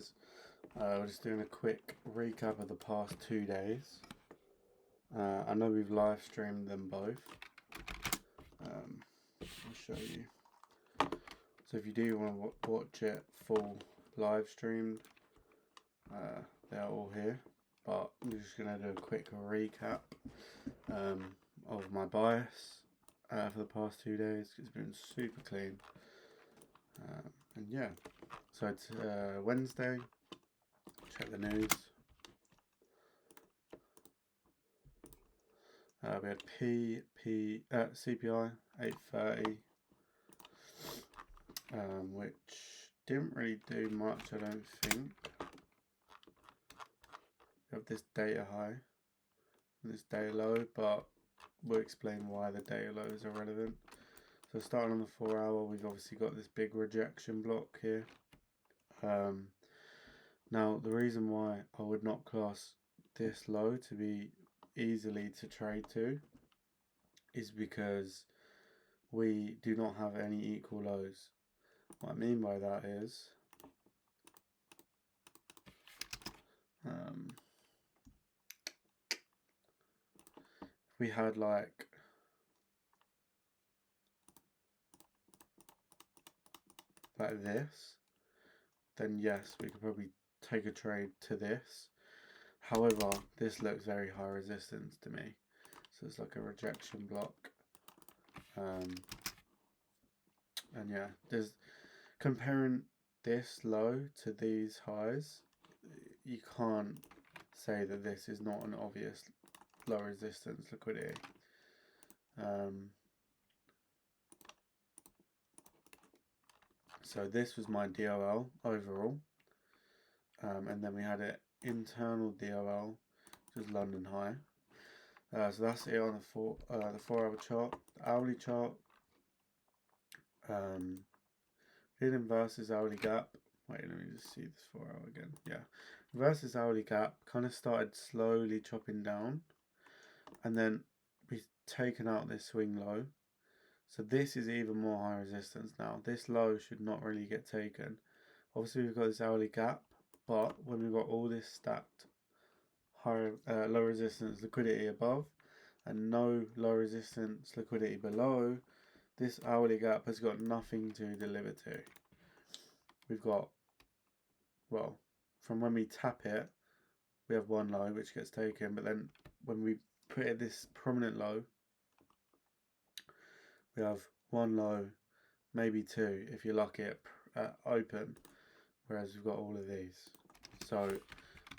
guys. We're just doing a quick recap of the past 2 days. I know we've live streamed them both. I'll show you. So if you do want to watch it full live streamed, they're all here. But I'm just going to do a quick recap of my bias for the past 2 days. It's been super clean. And yeah, so it's Wednesday. Check the news. We had CPI 830, which didn't really do much, I don't think. We have this data high and this data low, but we'll explain why the data lows are relevant. So starting on the 4 hour, we've obviously got this big rejection block here. Now the reason why I would not class this low to be easily to trade to is because we do not have any equal lows. What I mean by that is if we had like this, then yes, we could probably take a trade to this. However, this looks very high resistance to me, so it's like a rejection block. And yeah, there's comparing this low to these highs, you can't say that this is not an obvious low resistance liquidity. So this was my DOL overall, and then we had an internal DOL, which is London high. So that's it on the 4 hour chart. The hourly chart, hidden versus hourly gap. Wait, let me just see this 4 hour again. Yeah, versus hourly gap kind of started slowly chopping down, and then we've taken out this swing low. So this is even more high resistance now. This low should not really get taken. Obviously we've got this hourly gap, but when we've got all this stacked high low resistance liquidity above and no low resistance liquidity below, this hourly gap has got nothing to deliver to. We've got, well, from when we tap it, we have one low which gets taken, but then when we put it this prominent low, we have one low, maybe two if you're lucky at open, whereas we've got all of these. So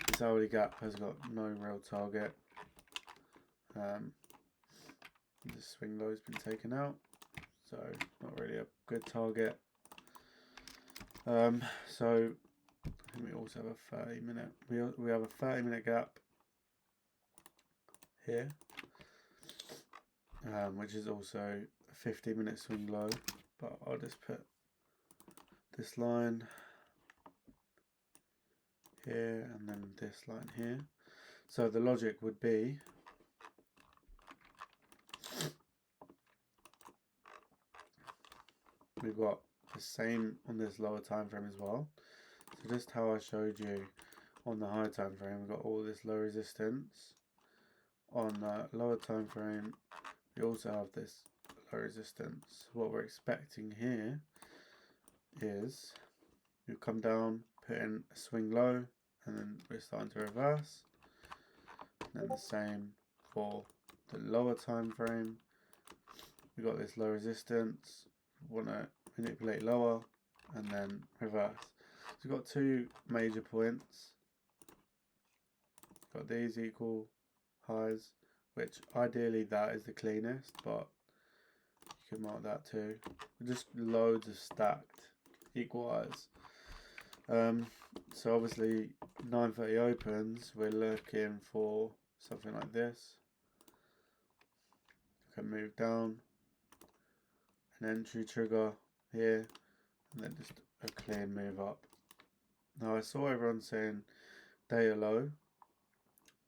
this hourly gap has got no real target. The swing low has been taken out, so not really a good target. So I think we also have a 30-minute. We have a 30-minute gap here, which is also a 50-minute swing low. But I'll just put this line here and then this line here. So the logic would be we've got the same on this lower time frame as well. So just how I showed you on the high time frame, we've got all this low resistance. On the lower time frame, we also have this low resistance. What we're expecting here is you come down, put in a swing low, and then we're starting to reverse. And then the same for the lower time frame. We've got this low resistance, want to manipulate lower, and then reverse. So we've got two major points. Got these equal highs, which ideally that is the cleanest, but you can mark that too. Just loads of stacked equal highs. So obviously 9:30 opens, we're looking for something like this. You can move down, an entry trigger here, and then just a clean move up. Now I saw everyone saying data low,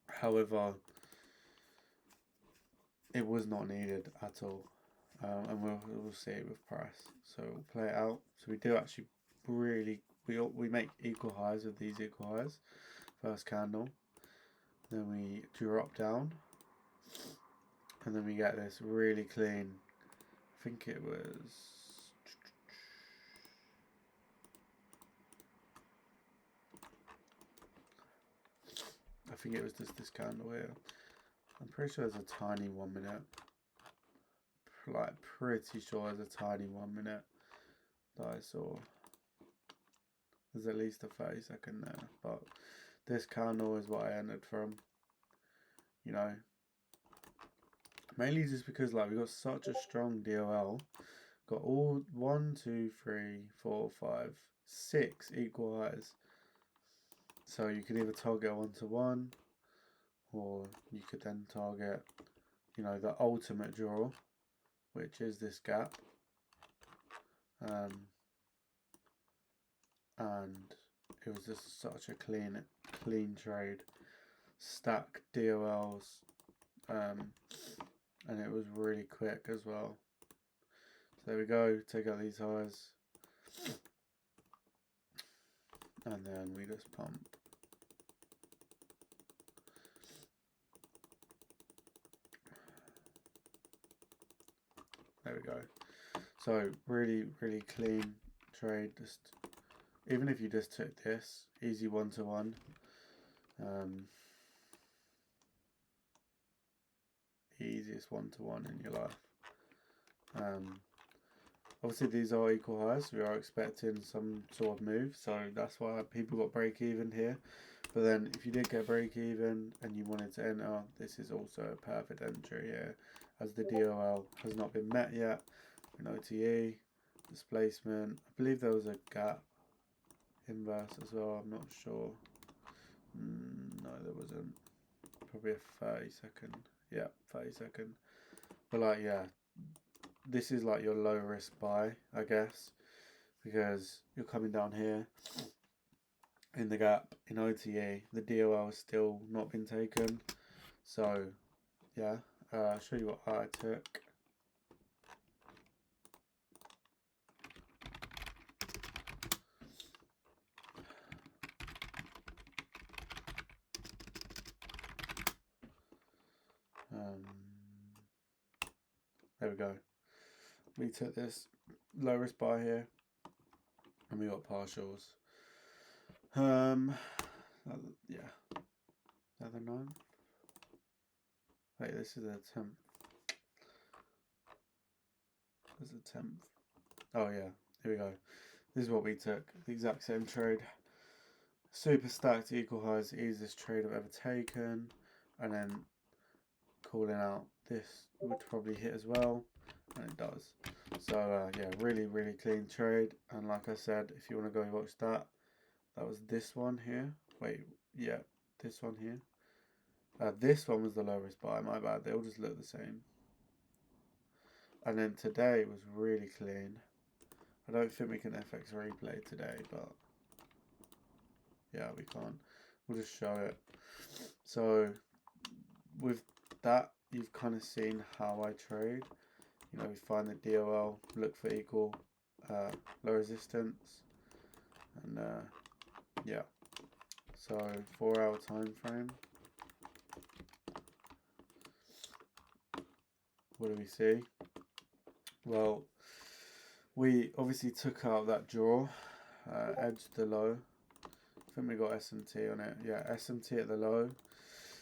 however it was not needed at all, and we'll see it with price. So we'll play it out. So we do actually really we make equal highs with these equal highs. First candle, then we drop down, and then we get this really clean. I think it was. I think it was just this candle here. I'm pretty sure there's a tiny 1 minute. Like pretty sure there's a tiny 1 minute that I saw. There's at least a 30-second there, but this candle is what I entered from. You know, mainly just because like we got such a strong DOL. Got all 1, 2, 3, 4, 5, 6 equal highs. So you could either target 1-to-1, or you could then target, you know, the ultimate draw, which is this gap. And it was just such a clean trade. Stack DOLs, and it was really quick as well. So there we go, take out these highs, and then we just pump. There we go. So really clean trade. Just even if you just took this easy 1-to-1, easiest 1-to-1 in your life. Obviously these are equal highs. We are expecting some sort of move, so that's why people got break even here. But then if you did get break even and you wanted to enter, this is also a perfect entry here, as the DOL has not been met yet. An OTE, displacement. I believe there was a gap inverse as well. I'm not sure. No, there wasn't. Probably a 30-second. Yeah, 30-second. But like, yeah, this is like your low risk buy, I guess, because you're coming down here in the gap in OTA. The DOL has still not been taken. So yeah, I'll show you what I took. There we go. We took this low risk buy here, and we got partials. Yeah, another 9. Wait, this is a 10th. There's a 10th. Oh yeah, here we go. This is what we took. The exact same trade. Super stacked equal highs, easiest trade I've ever taken, and then calling out this would probably hit as well, and it does. So yeah, really clean trade. And like I said, if you want to go watch that was this one here. Wait, yeah, this one here. This one was the lowest buy, my bad. They all just look the same. And then today was really clean. I don't think we can FX replay today, but yeah, we can't. We'll just show it. So with that, you've kind of seen how I trade. You know, we find the DOL, look for equal low resistance, and yeah. So 4-hour time frame. What do we see? Well, we obviously took out that draw, edged the low. I think we got SMT on it. Yeah, SMT at the low,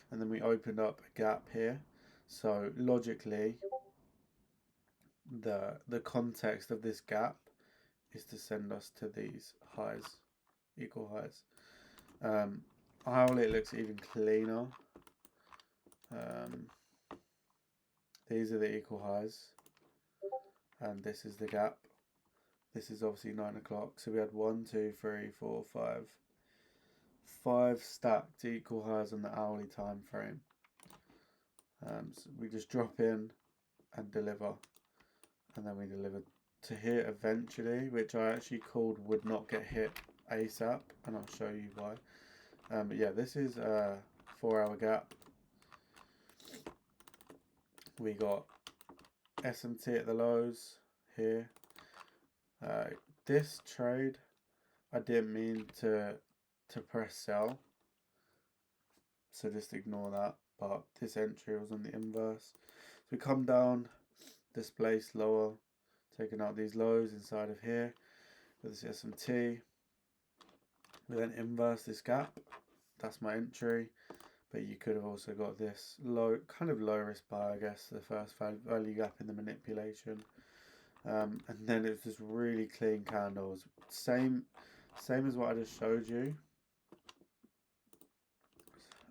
and then we opened up a gap here. So logically, the context of this gap is to send us to these highs, equal highs. How it looks even cleaner. These are the equal highs, and this is the gap. This is obviously 9 o'clock. So we had 1, 2, 3, 4, 5. 5 stacked equal highs on the hourly time frame. So we just drop in and deliver, and then we deliver to hit eventually, which I actually called would not get hit ASAP, and I'll show you why. But yeah, this is a 4-hour gap. We got SMT at the lows here. This trade, I didn't mean to press sell, so just ignore that. But this entry was on the inverse. So we come down, displace lower, taking out these lows inside of here with this SMT. We then inverse this gap. That's my entry. But you could have also got this low, kind of low risk buy, I guess, the first value gap in the manipulation. And then it's just really clean candles. Same as what I just showed you.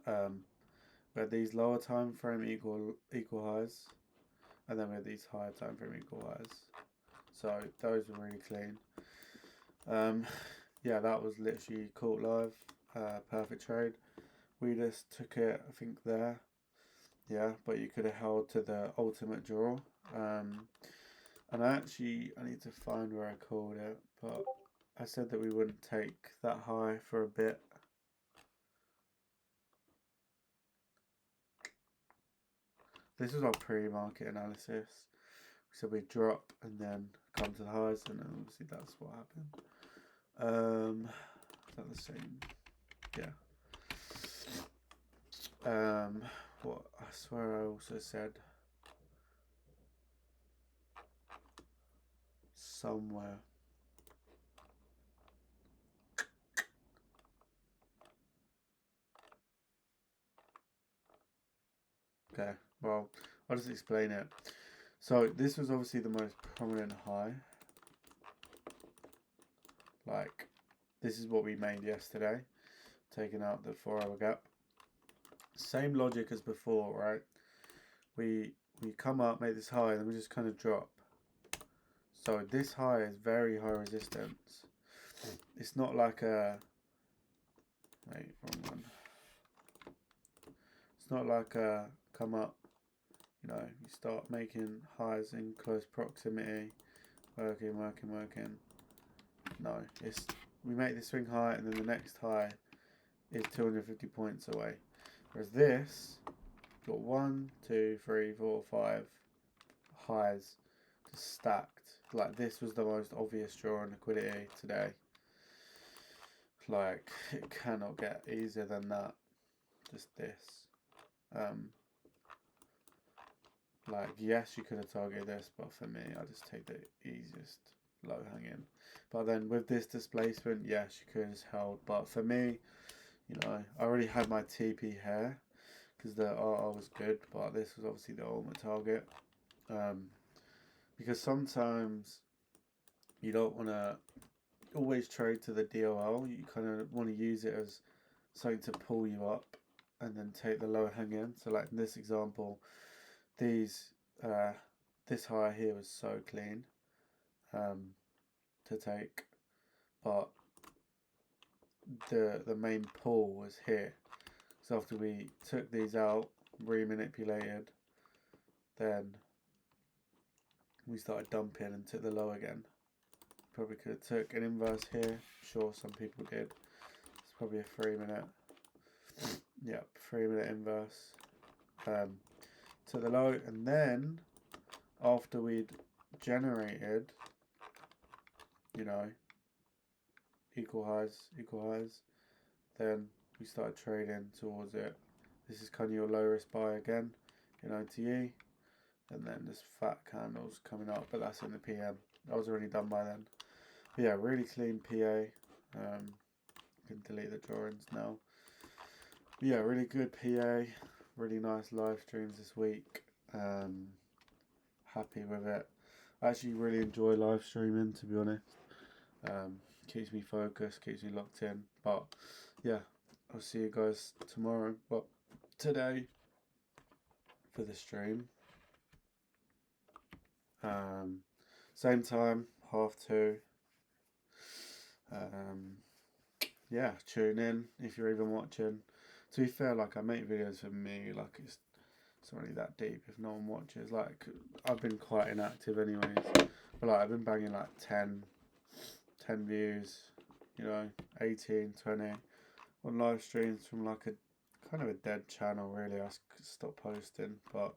We had these lower time frame equal highs, and then we had these higher time frame equal highs. So those were really clean. Yeah, that was literally caught live. Perfect trade. We just took it, I think, there. Yeah, but you could have held to the ultimate draw. And I need to find where I called it, but I said that we wouldn't take that high for a bit. This was our pre-market analysis. So we drop and then come to the highs, and then obviously that's what happened. Is that the same? Yeah. What I swear I also said somewhere. Okay, well, I'll just explain it. So this was obviously the most prominent high. Like, this is what we made yesterday, taking out the 4-hour gap. Same logic as before, right? We come up, make this high, and then we just kind of drop. So this high is very high resistance. It's not like a... Wait, wrong one. It's not like a come up, you know, you start making highs in close proximity, working. No, it's we make this swing high and then the next high is 250 points away. Whereas this, got 1, 2, 3, 4, 5 highs just stacked. Like, this was the most obvious draw on liquidity today. Like, it cannot get easier than that. Just this. Like, yes, you could have targeted this, but for me, I just take the easiest low hanging. But then with this displacement, yes, you could have just held. But for me, you know, I already had my TP here because the RR was good, but this was obviously the ultimate target. Because sometimes you don't want to always trade to the DOL. You kind of want to use it as something to pull you up and then take the lower hanging. So like in this example, this high here was so clean to take, but the main pull was here. So after we took these out, remanipulated, then we started dumping and took the low again. Probably could have took an inverse here. Sure, some people did. It's probably a 3-minute. Yep, 3-minute inverse. To the low, and then after we'd generated, you know, equal highs, then we started trading towards it. This is kind of your low risk buy again in OTE, and then this fat candles coming up, but that's in the PM. I was already done by then. But yeah, really clean PA. Can delete the drawings now. But yeah, really good PA. Really nice live streams this week. Happy with it. I actually really enjoy live streaming, to be honest. Keeps me focused, keeps me locked in. But yeah, I'll see you guys tomorrow. Well, today for the stream. Same time, 2:30. Yeah, tune in if you're even watching. To be fair, like, I make videos for me, like, it's not really that deep if no one watches. Like, I've been quite inactive anyways, but like, I've been banging like 10 views, you know, 18, 20 on live streams from like a kind of a dead channel really. I stopped posting, but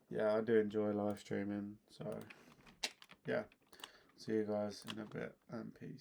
yeah, I do enjoy live streaming. So yeah, see you guys in a bit, and peace.